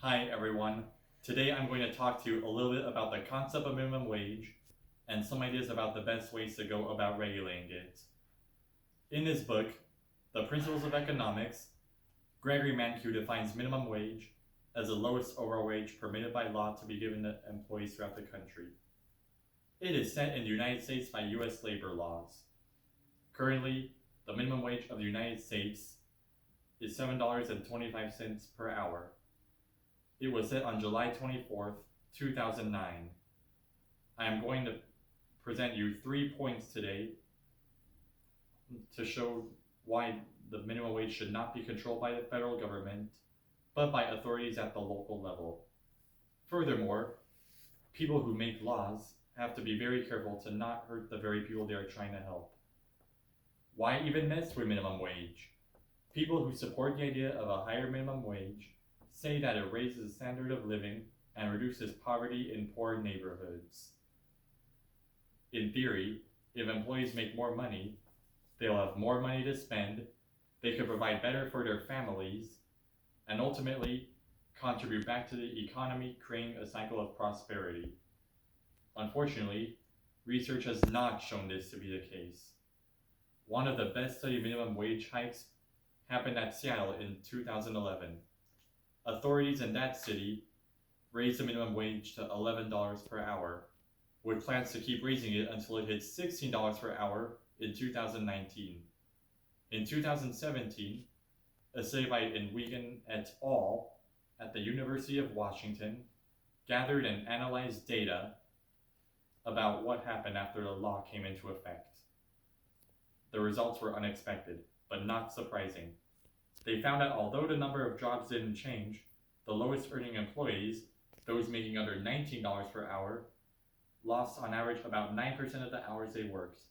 Hi everyone. Today I'm going to talk to you a little bit about the concept of minimum wage and some ideas about the best ways to go about regulating it. In this book, The Principles of Economics, Gregory Mankiw defines minimum wage as the lowest overall wage permitted by law to be given to employees throughout the country. It is set in the United States by U.S. labor laws. Currently, the minimum wage of the United States is $7.25 per hour. It was set on July 24th, 2009. I am going to present you 3 points today to show why the minimum wage should not be controlled by the federal government, but by authorities at the local level. Furthermore, people who make laws have to be very careful to not hurt the very people they are trying to help. Why even mess with minimum wage? People who support the idea of a higher minimum wage say that it raises the standard of living and reduces poverty in poor neighborhoods. In theory, if employees make more money, they'll have more money to spend, they can provide better for their families, and ultimately contribute back to the economy, creating a cycle of prosperity. Unfortunately, research has not shown this to be the case. One of the best studied minimum wage hikes happened at Seattle in 2011. Authorities in that city raised the minimum wage to $11 per hour, with plans to keep raising it until it hits $16 per hour in 2019. In 2017, a study by Wigan et al. At the University of Washington gathered and analyzed data about what happened after the law came into effect. The results were unexpected, but not surprising. They found that although the number of jobs didn't change, the lowest earning employees, those making under $19 per hour, lost on average about 9% of the hours they worked,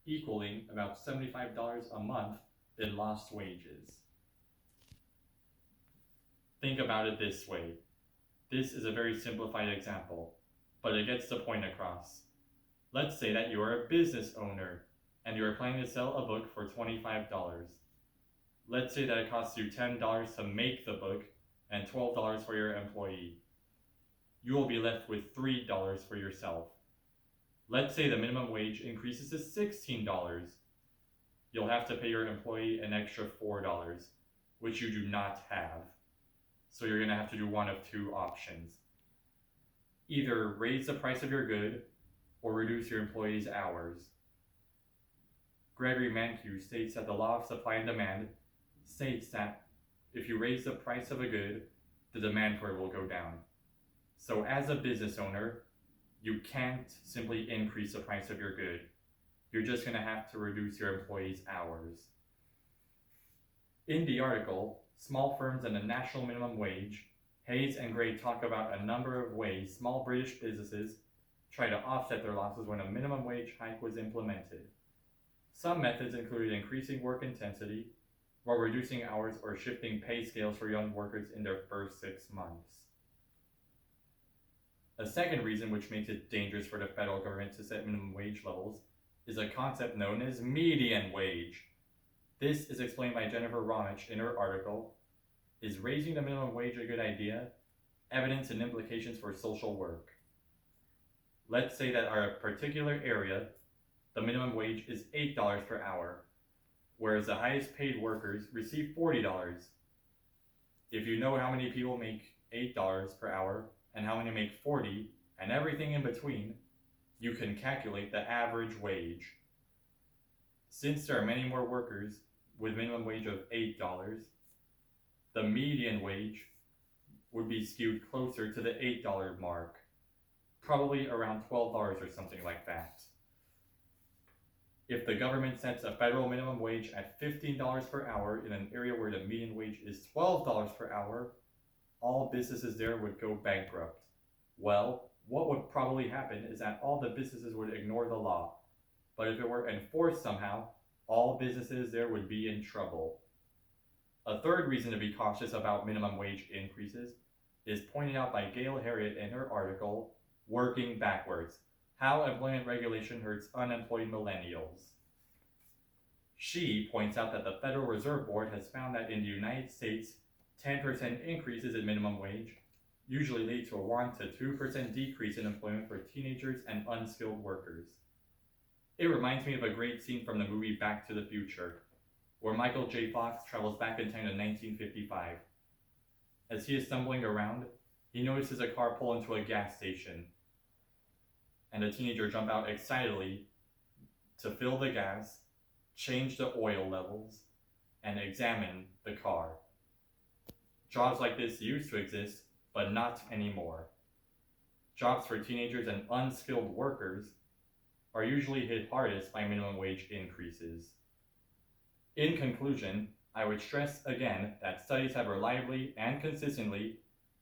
equaling about $75 a month in lost wages. Think about it this way. This is a very simplified example, but it gets the point across. Let's say that you are a business owner and you are planning to sell a book for $25. Let's say that it costs you $10 to make the book and $12 for your employee. You will be left with $3 for yourself. Let's say the minimum wage increases to $16. You'll have to pay your employee an extra $4, which you do not have. So you're going to have to do one of two options. Either raise the price of your good or reduce your employee's hours. Gregory Mankiw states that the law of supply and demand states that if you raise the price of a good, the demand for it will go down. So as a business owner, you can't simply increase the price of your good. You're just going to have to reduce your employees' hours. In the article, Small Firms and the National Minimum Wage, Hayes and Gray talk about a number of ways small British businesses try to offset their losses when a minimum wage hike was implemented. Some methods included increasing work intensity, while reducing hours or shifting pay scales for young workers in their first 6 months. A second reason which makes it dangerous for the federal government to set minimum wage levels is a concept known as median wage. This is explained by Jennifer Ramich in her article, Is Raising the Minimum Wage a Good Idea? Evidence and Implications for Social Work. Let's say that our particular area, the minimum wage is $8 per hour, whereas the highest paid workers receive $40. If you know how many people make $8 per hour and how many make $40 and everything in between, you can calculate the average wage. Since there are many more workers with minimum wage of $8, the median wage would be skewed closer to the $8 mark, probably around $12 or something like that. If the government sets a federal minimum wage at $15 per hour in an area where the median wage is $12 per hour, all businesses there would go bankrupt. Well, what would probably happen is that all the businesses would ignore the law. But if it were enforced somehow, all businesses there would be in trouble. A third reason to be cautious about minimum wage increases is pointed out by Gail Harriet in her article, Working Backwards: How Employment Regulation Hurts Unemployed Millennials. She points out that the Federal Reserve Board has found that in the United States, 10% increases in minimum wage usually lead to a 1 to 2% decrease in employment for teenagers and unskilled workers. It reminds me of a great scene from the movie Back to the Future, where Michael J. Fox travels back in time to 1955. As he is stumbling around, he notices a car pull into a gas station, and a teenager jump out excitedly to fill the gas, change the oil levels, and examine the car. Jobs like this used to exist, but not anymore. Jobs for teenagers and unskilled workers are usually hit hardest by minimum wage increases. In conclusion, I would stress again that studies have reliably and consistently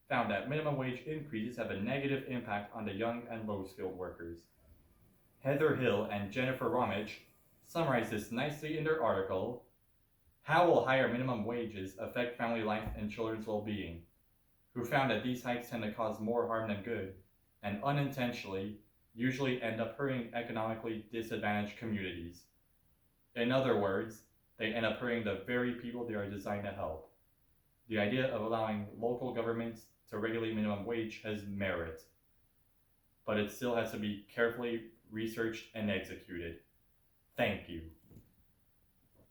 found that minimum wage increases have a negative impact on the young and low-skilled workers. Heather Hill and Jennifer Ramage summarize this nicely in their article, How Will Higher Minimum Wages Affect Family Life and Children's Well-Being?, who found that these hikes tend to cause more harm than good, and unintentionally usually end up hurting economically disadvantaged communities. In other words, they end up hurting the very people they are designed to help. The idea of allowing local governments to regulate minimum wage has merit, but it still has to be carefully researched and executed. Thank you.